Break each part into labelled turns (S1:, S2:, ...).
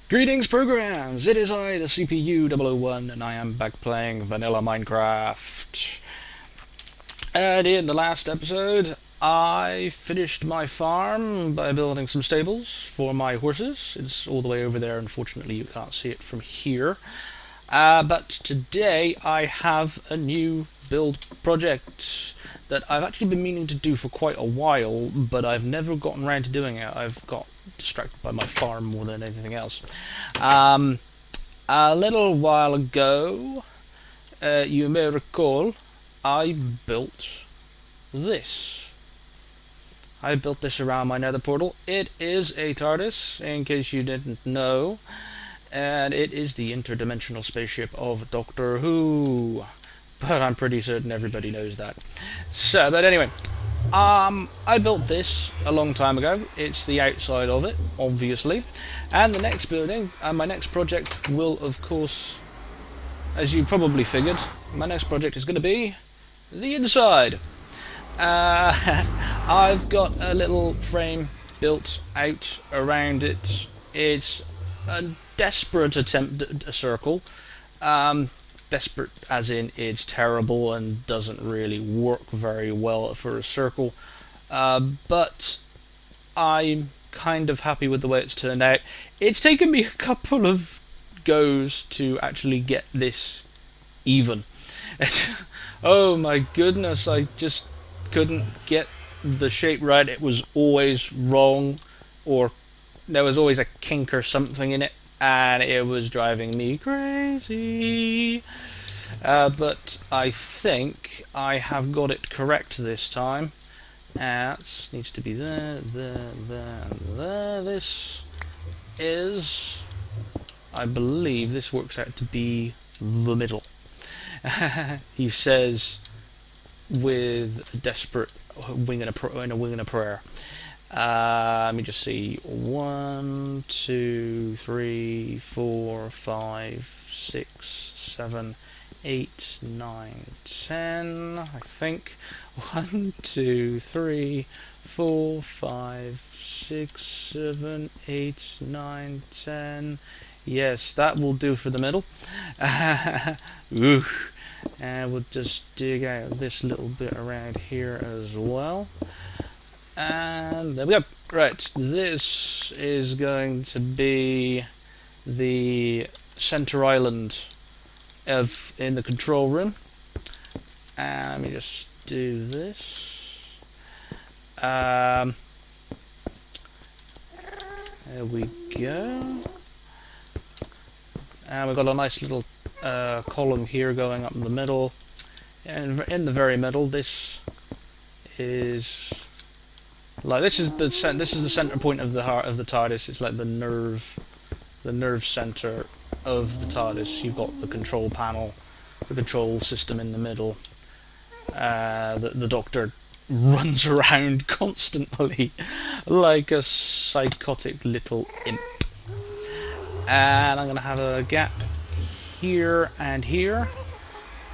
S1: Greetings, programs! It is I, the CPU 001, and I am back playing Vanilla Minecraft. And in the last episode, I finished my farm by building some stables for my horses. It's all the way over there, unfortunately, you can't see it from here. But today, I have a new build project that I've actually been meaning to do for quite a while, but I've never gotten around to doing it. I've got distracted by my farm more than anything else. Um, a little while ago, you may recall, I built this. I built this around my nether portal. It is a TARDIS, in case you didn't know, and it is the interdimensional spaceship of Doctor Who. But I'm pretty certain everybody knows that. So, but anyway, I built this a long time ago. It's the outside of it, obviously. And the next building, my next project will, of course, as you probably figured, my next project is going to be the inside. I've got a little frame built out around it. It's a desperate attempt at a circle. Desperate as in it's terrible and doesn't really work very well for a circle. But I'm kind of happy with the way it's turned out. It's taken me a couple of goes to actually get this even. Oh my goodness, I just couldn't get the shape right. It was always wrong, or there was always a kink or something in it, and it was driving me crazy. But I think I have got it correct this time. It needs to be there, there, there, and there. This is, I believe, this works out to be the middle. He says with a desperate wing and a prayer. Let me just see. 1, 2, 3, 4, 5, 6, 7, 8, 9, 10. I think 1, 2, 3, 4, 5, 6, 7, 8, 9, 10. Yes, that will do for the middle. Ooh. And we'll just dig out this little bit around here as well. And there we go. Right, this is going to be the center island in the control room. And let me just do this. There we go. And we've got a nice little column here going up in the middle. And in the very middle, this is like this is the center point of the heart of the TARDIS. It's like the nerve center of the TARDIS. You've got the control panel, the control system in the middle. The Doctor runs around constantly like a psychotic little imp. And I'm going to have a gap here and here.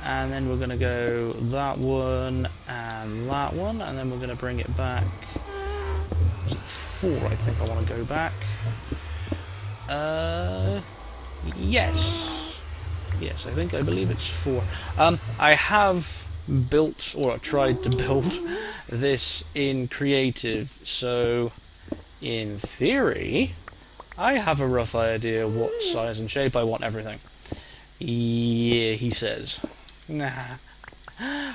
S1: And then we're going to go that one, and then we're going to bring it back. Is it 4? I think I want to go back. Yes. Yes, I believe it's 4. I have built, or tried to build, this in creative, so in theory, I have a rough idea what size and shape I want everything. Yeah, he says. Nah.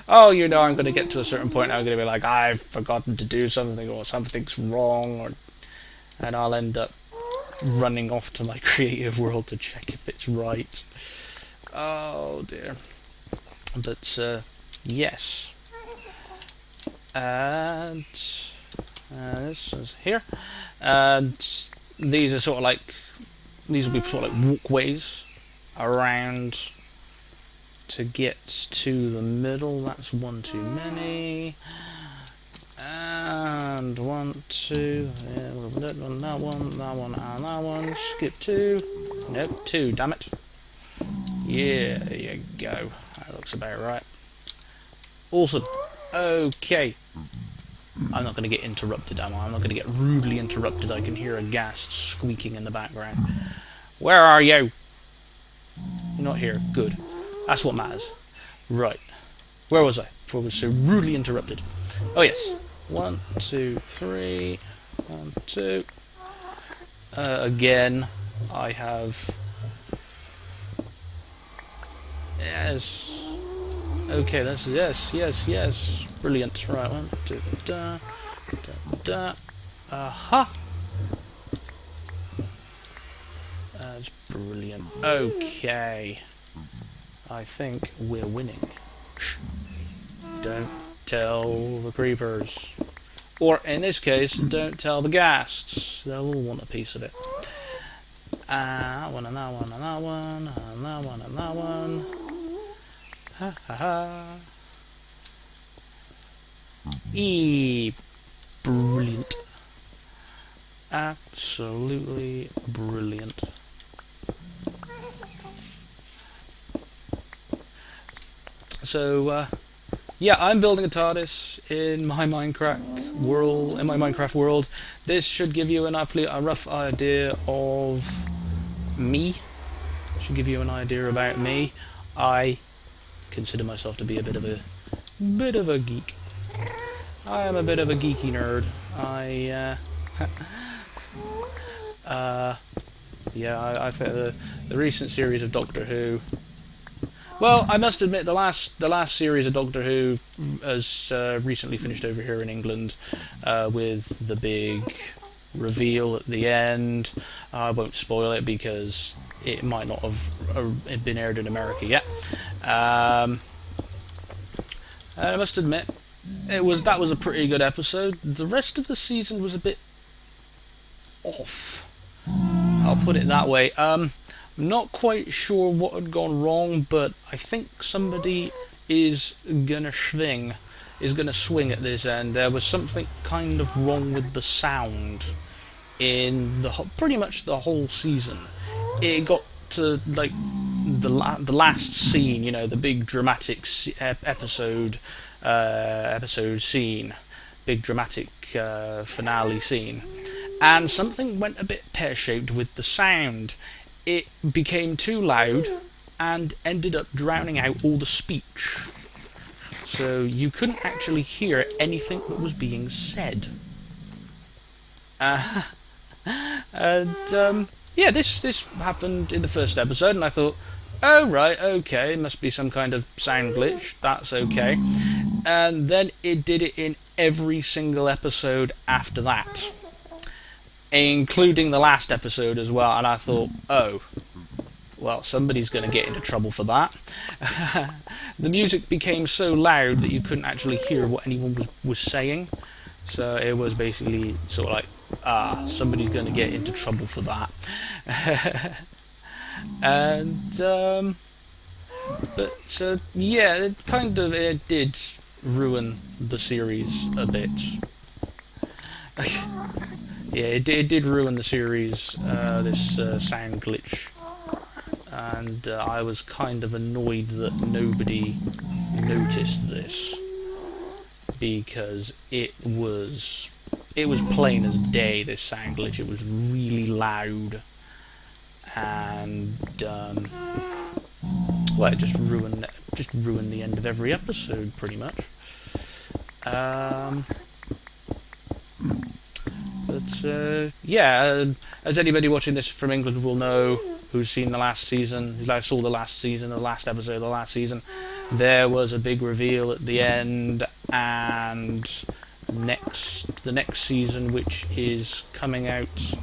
S1: Oh, I'm going to get to a certain point and I'm going to be like, I've forgotten to do something, or something's wrong, and I'll end up running off to my creative world to check if it's right. Oh dear. But, yes. And this is here. And these are sort of like, these will be sort of like walkways around to get to the middle. That's one too many. And 1, 2, yeah, that one, and that one. Skip 2. Nope, 2, damn it. Yeah, there you go. That looks about right. Awesome. Okay. I'm not going to get interrupted, am I? I'm not going to get rudely interrupted. I can hear a ghast squeaking in the background. Where are you? You're not here. Good. That's what matters. Right. Where was I before I was so rudely interrupted? Oh yes. 1, 2, 3. 1, 2. Again, I have... Yes. Okay, that's yes, yes, yes. Brilliant. Right, 1, 2, da, da, da. Aha. That's brilliant. Okay. I think we're winning. Shh. Don't tell the creepers. Or, in this case, don't tell the ghasts. They'll all want a piece of it. That one, and that one, and that one, and that one, and that one. Ha ha ha. Brilliant. Absolutely brilliant. So, yeah, I'm building a TARDIS in my Minecraft world. This should give you a rough idea of me. Should give you an idea about me. I consider myself to be a bit of a geek. I am a bit of a geeky nerd. Yeah, I think the recent series of Doctor Who. Well, I must admit the last series of Doctor Who has recently finished over here in England with the big reveal at the end. I won't spoil it because it might not have been aired in America yet. And I must admit, that was a pretty good episode. The rest of the season was a bit off. I'll put it that way. I'm not quite sure what had gone wrong, but I think somebody is gonna swing at this end. There was something kind of wrong with the sound in pretty much the whole season. It got to like the last scene, you know, the big dramatic episode scene, big dramatic finale scene, and something went a bit pear-shaped with the sound. It became too loud and ended up drowning out all the speech. So you couldn't actually hear anything that was being said. Yeah, this happened in the first episode, and I thought, oh right, okay, it must be some kind of sound glitch, that's okay. And then it did it in every single episode after that, including the last episode as well, and I thought, oh, well, somebody's going to get into trouble for that. The music became so loud that you couldn't actually hear what anyone was saying, so it was basically sort of like, somebody's going to get into trouble for that. And but yeah, it did ruin the series a bit. Yeah, it did ruin the series, this sound glitch, and I was kind of annoyed that nobody noticed this, because it was plain as day, this sound glitch. It was really loud, and well, it just ruined the end of every episode pretty much. But yeah, as anybody watching this from England will know, who's seen the last season, who saw the last season, the last episode of the last season, there was a big reveal at the end, and the next season, which is coming out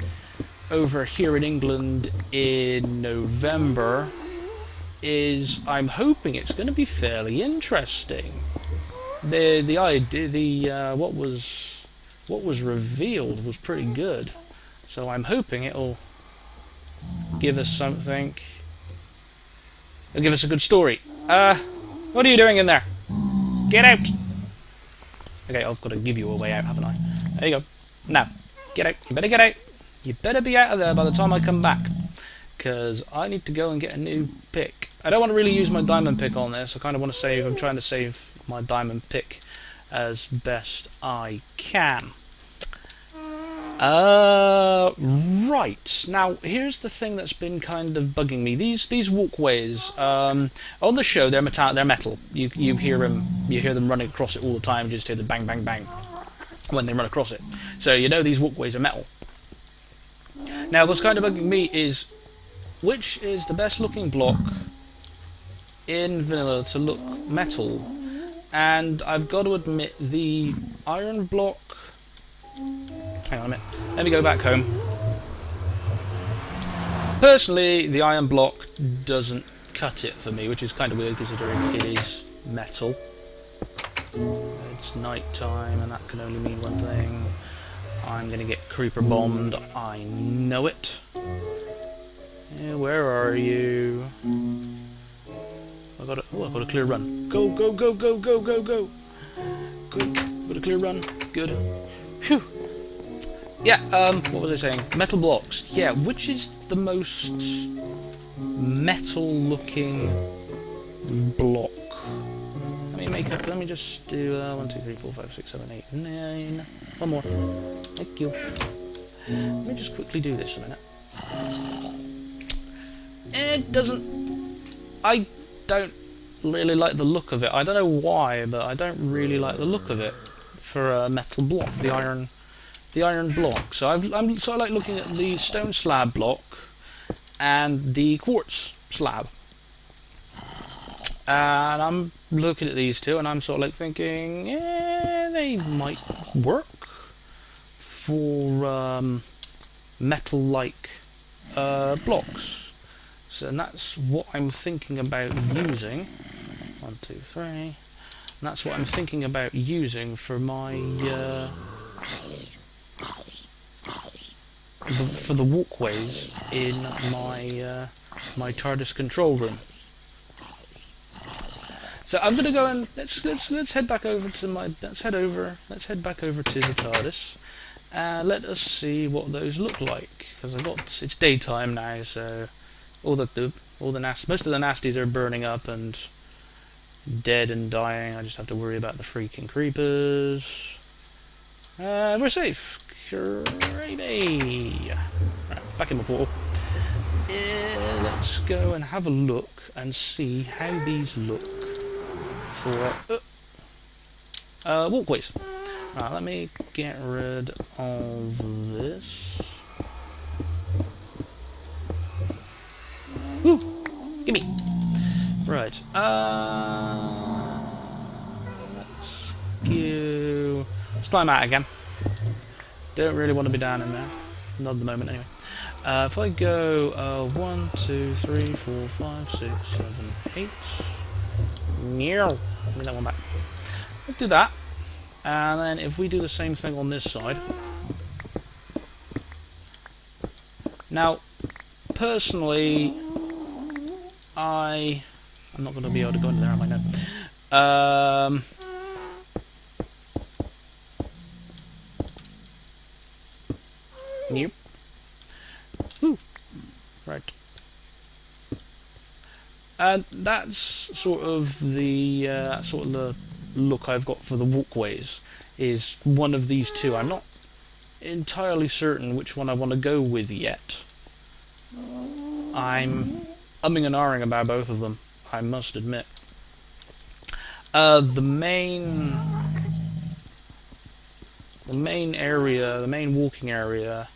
S1: over here in England in November, I'm hoping it's going to be fairly interesting. The idea, what was revealed was pretty good, so I'm hoping it'll give us something. It'll give us a good story. What are you doing in there? Get out! Okay, I've got to give you a way out, haven't I? There you go. Now, get out. You better get out. You better be out of there by the time I come back, because I need to go and get a new pick. I don't want to really use my diamond pick on this. I kind of want to save. I'm trying to save my diamond pick as best I can. Right. Now, here's the thing that's been kind of bugging me. These walkways, on the show, they're metal. You hear them running across it all the time. You just hear the bang, bang, bang when they run across it. So you know these walkways are metal. Now, what's kind of bugging me is which is the best looking block in vanilla to look metal, and I've got to admit the iron block. Hang on a minute. Let me go back home. Personally, the iron block doesn't cut it for me, which is kind of weird considering it is metal. It's night time, and that can only mean one thing. I'm gonna get creeper bombed. I know it. Yeah, where are you? I've got a clear run. Go, go, go, go, go, go, go. Good. Got a clear run. Good. Phew. Yeah, what was I saying? Metal blocks. Yeah, which is the most metal-looking block? Let me just do 1, 2, 3, 4, 5, 6, 7, 8, 9. One more. Thank you. Let me just quickly do this a minute. It doesn't... I don't really like the look of it. I don't know why, but I don't really like the look of it for a metal block, the iron block. So I'm sort of like looking at the stone slab block and the quartz slab, and I'm looking at these two, and I'm sort of like thinking, yeah, they might work for metal-like blocks. So that's what I'm thinking about using. 1, 2, 3. And that's what I'm thinking about using for my for the walkways in my my TARDIS control room. So I'm gonna go and let's head back over to let's head back over to the TARDIS. Let us see what those look like, because it's daytime now, so most of the nasties are burning up and dead and dying. I just have to worry about the freaking creepers. We're safe. Gravy. Right, back in my portal. Let's go and have a look and see how these look for walkways. Right, let me get rid of this. Woo! Gimme! Right, let's climb out again. Don't really want to be down in there. Not at the moment, anyway. If I go 1, 2, 3, 4, 5, 6, 7, 8. Meow. Give me that one back. Let's do that. And then if we do the same thing on this side. Now, personally, I'm not going to be able to go into there, am I? No. Nope. Ooh. Right. And that's sort of the look I've got for the walkways. Is one of these two. I'm not entirely certain which one I want to go with yet. I'm umming and ahhing about both of them, I must admit. The main walking area,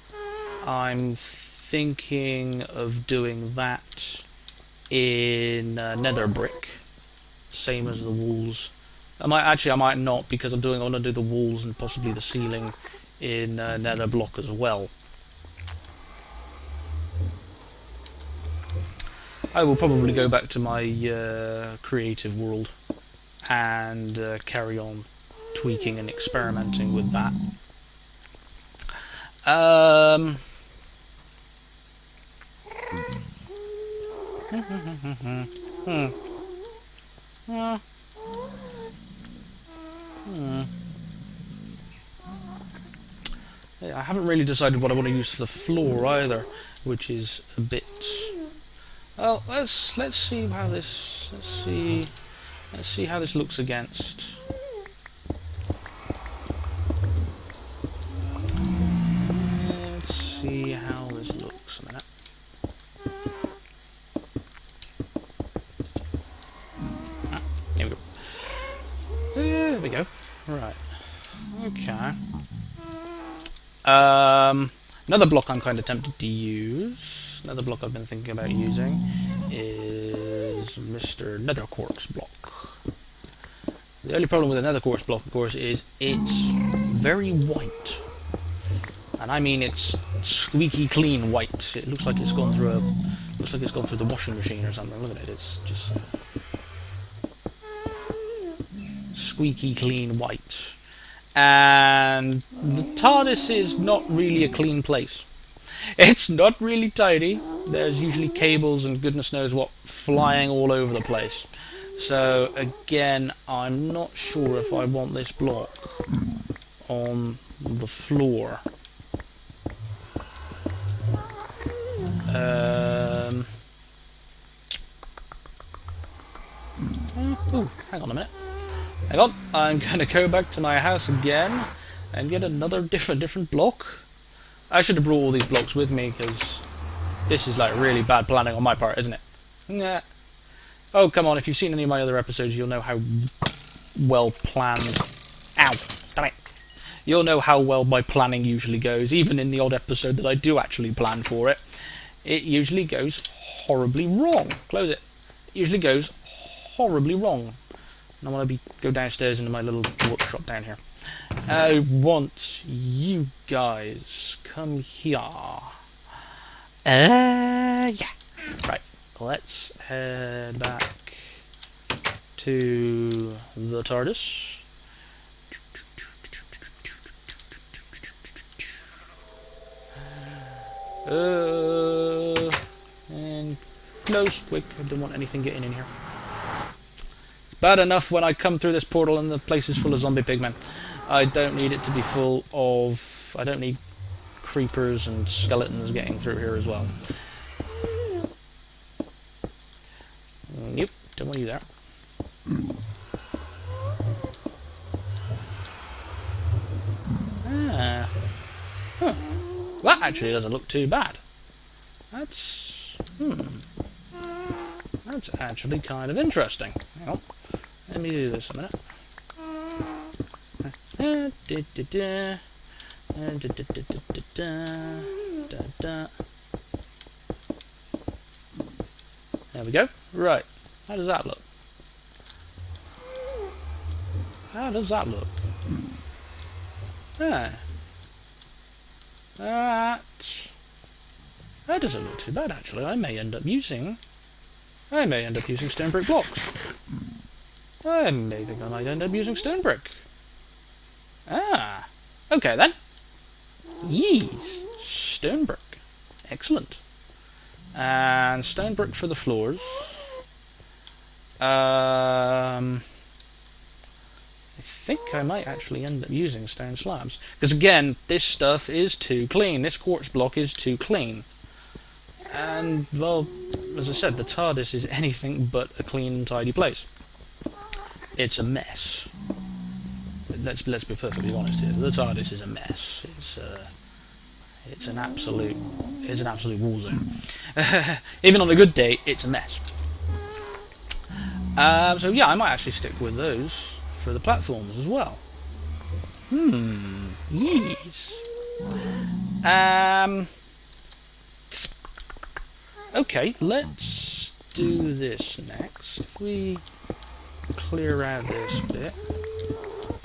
S1: I'm thinking of doing that in nether brick, same as the walls. I might not, because I want to do the walls and possibly the ceiling in nether block as well. I will probably go back to my creative world and carry on tweaking and experimenting with that. Yeah, I haven't really decided what I want to use for the floor either, which is a bit. Well, let's see how this looks against. There we go. Right. Okay. Another block I'm kind of tempted to use, another block I've been thinking about using, is Mr. Nether Quartz block. The only problem with a Nether Quartz block, of course, is it's very white. And I mean it's squeaky clean white. It looks like it's gone through the washing machine or something. Look at it, it's just squeaky clean white. And the TARDIS is not really a clean place. It's not really tidy. There's usually cables and goodness knows what flying all over the place. So again, I'm not sure if I want this block on the floor. Ooh, hang on a minute. Hang on, I'm going to go back to my house again and get another different block. I should have brought all these blocks with me because this is like really bad planning on my part, isn't it? Nah. Oh, come on, if you've seen any of my other episodes, you'll know how well planned... Ow! Damn it! You'll know how well my planning usually goes, even in the odd episode that I do actually plan for it. It usually goes horribly wrong. Close it. It usually goes horribly wrong. And I want to go downstairs into my little workshop down here. I want you guys come here. Yeah. Right. Let's head back to the TARDIS. And close, quick. I don't want anything getting in here. Bad enough when I come through this portal and the place is full of zombie pigmen. I don't need it to be full of... I don't need creepers and skeletons getting through here as well. Nope, don't want you there. Ah. Huh. That actually doesn't look too bad. That's... That's actually kind of interesting. Hang on. Let me do this a minute. There we go. Right. How does that look? How does that look? Ah. That doesn't look too bad, actually. I may end up using stone brick blocks. I may think I might end up using stone brick. Ah. Okay, then. Yes. Stone brick. Excellent. And stone brick for the floors. I think I might actually end up using stone slabs. Because again, this stuff is too clean. This quartz block is too clean. And, well, as I said, the TARDIS is anything but a clean and tidy place. It's a mess. Let's be perfectly honest here. The TARDIS is a mess. It's an absolute war zone. Even on a good day, it's a mess. So yeah, I might actually stick with those for the platforms as well. Yes. Okay, let's do this next. If we clear out this bit,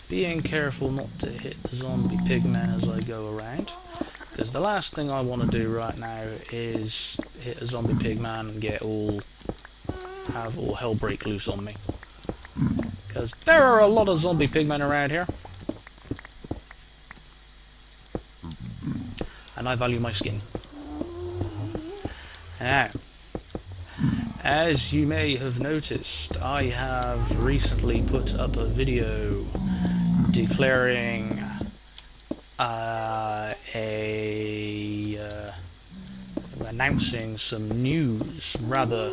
S1: being careful not to hit the zombie pigmen as I go around, because the last thing I want to do right now is hit a zombie pigman and have all hell break loose on me, because there are a lot of zombie pigmen around here, and I value my skin. Now, as you may have noticed, I have recently put up a video declaring announcing some news, rather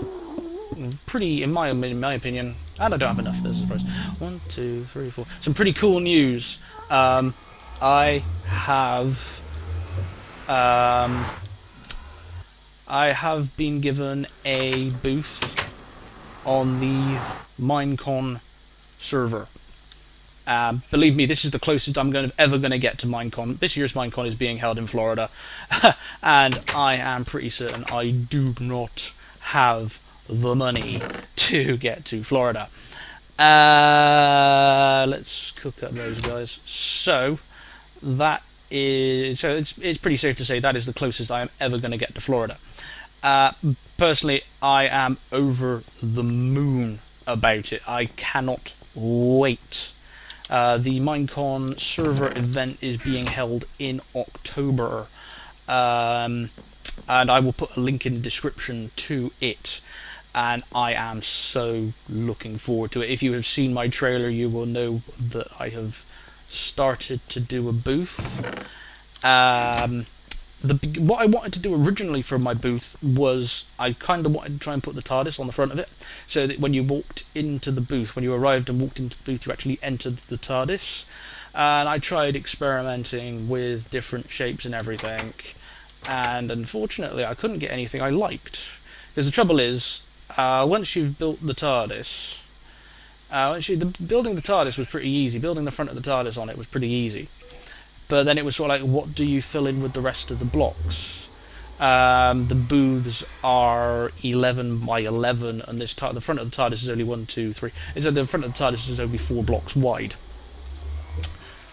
S1: pretty, in my opinion, and I don't have enough of this, I suppose. 1, 2, 3, 4. Some pretty cool news. I have been given a booth on the Minecon server. Believe me, this is the closest I'm ever going to get to Minecon. This year's Minecon is being held in Florida, and I am pretty certain I do not have the money to get to Florida. Let's cook up those guys. So it's pretty safe to say that is the closest I am ever going to get to Florida. Uh, Personally, I am over the moon about it. I cannot wait. The Minecon server event is being held in October, and I will put a link in the description to it. And I am so looking forward to it. If you have seen my trailer, you will know that I have started to do a booth. What I wanted to do originally for my booth was I kind of wanted to try and put the TARDIS on the front of it, so that when you walked into the booth, when you arrived and walked into the booth, you actually entered the TARDIS. And I tried experimenting with different shapes and everything, and unfortunately I couldn't get anything I liked. Because the trouble is, once you've built the TARDIS, building the TARDIS was pretty easy. Building the front of the TARDIS on it was pretty easy. But then it was sort of like, what do you fill in with the rest of the blocks? The booths are 11 by 11, and the front of the TARDIS is only 1, 2, 3. The front of the TARDIS is only 4 blocks wide.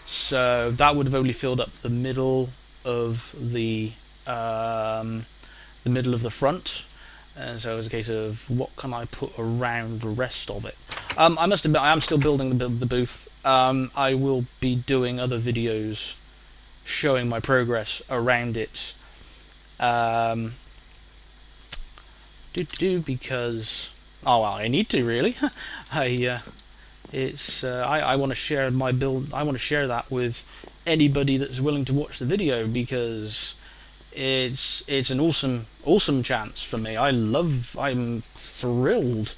S1: So that would have only filled up the middle of the front. And so it was a case of, what can I put around the rest of it? I must admit, I am still building the booth. I will be doing other videos showing my progress around it. Because I need to, really. I want to share my build. I want to share that with anybody that's willing to watch the video, because it's an awesome chance for me. I'm thrilled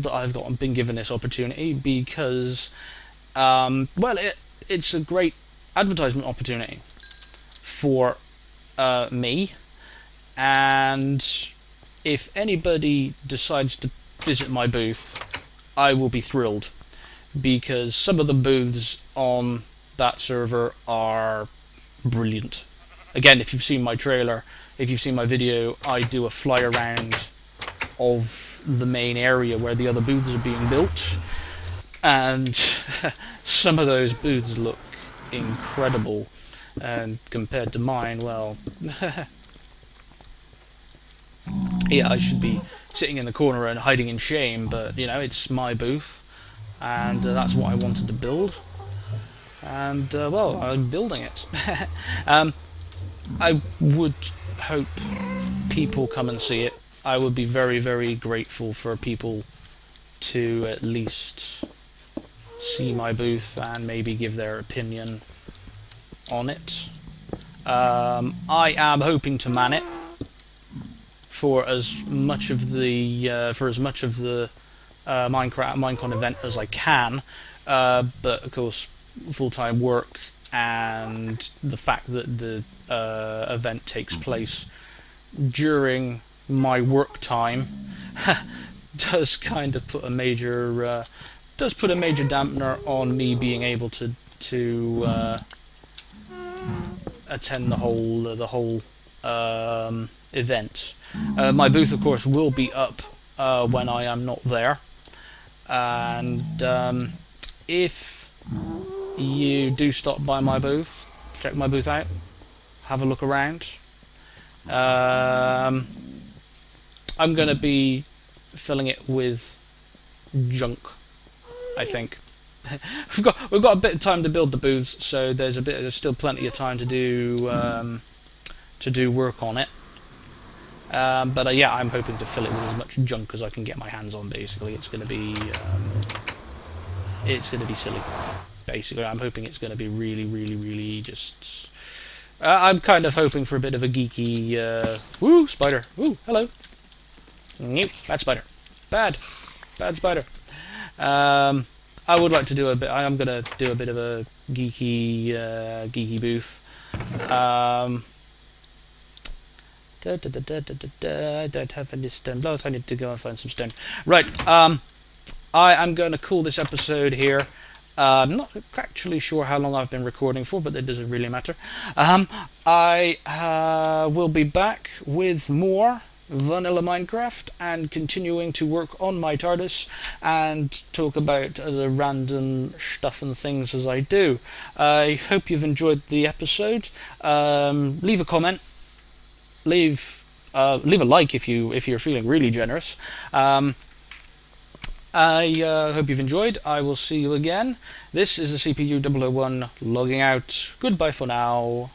S1: that I've been given this opportunity, because it's a great advertisement opportunity for me. And if anybody decides to visit my booth, I will be thrilled, because some of the booths on that server are brilliant. Again, if you've seen my trailer, if you've seen my video, I do a fly around of the main area where the other booths are being built, and some of those booths look incredible, and compared to mine, well, yeah, I should be sitting in the corner and hiding in shame, but it's my booth, and that's what I wanted to build, and well, I'm building it. I would hope people come and see it. I would be very, very grateful for people to at least see my booth and maybe give their opinion on it. I am hoping to man it for as much of the Minecon event as I can, but of course, full-time work and the fact that the event takes place during my work time does kind of put a major dampener on me being able to attend the whole event. My booth, of course, will be up when I am not there, and if you do stop by my booth, check my booth out, have a look around. I'm going to be filling it with junk, I think. we've got a bit of time to build the booths, so there's still plenty of time to do work on it. But yeah, I'm hoping to fill it with as much junk as I can get my hands on. Basically, it's going to be silly. Basically, I'm hoping it's going to be really, really, really just. I'm kind of hoping for a bit of a geeky. Woo, spider! Woo, hello. Nope, bad spider. Bad spider. I would like to do a bit. I am going to do a bit of a geeky booth. I don't have any stone blocks. I need to go and find some stone. Right. I am going to call this episode here. I'm not actually sure how long I've been recording for, but that doesn't really matter. I will be back with more vanilla Minecraft and continuing to work on my TARDIS and talk about the random stuff and things as I do. I hope you've enjoyed the episode. Leave a comment. Leave a like if you're feeling really generous. I hope you've enjoyed. I will see you again. This is the CPU 001 logging out. Goodbye for now.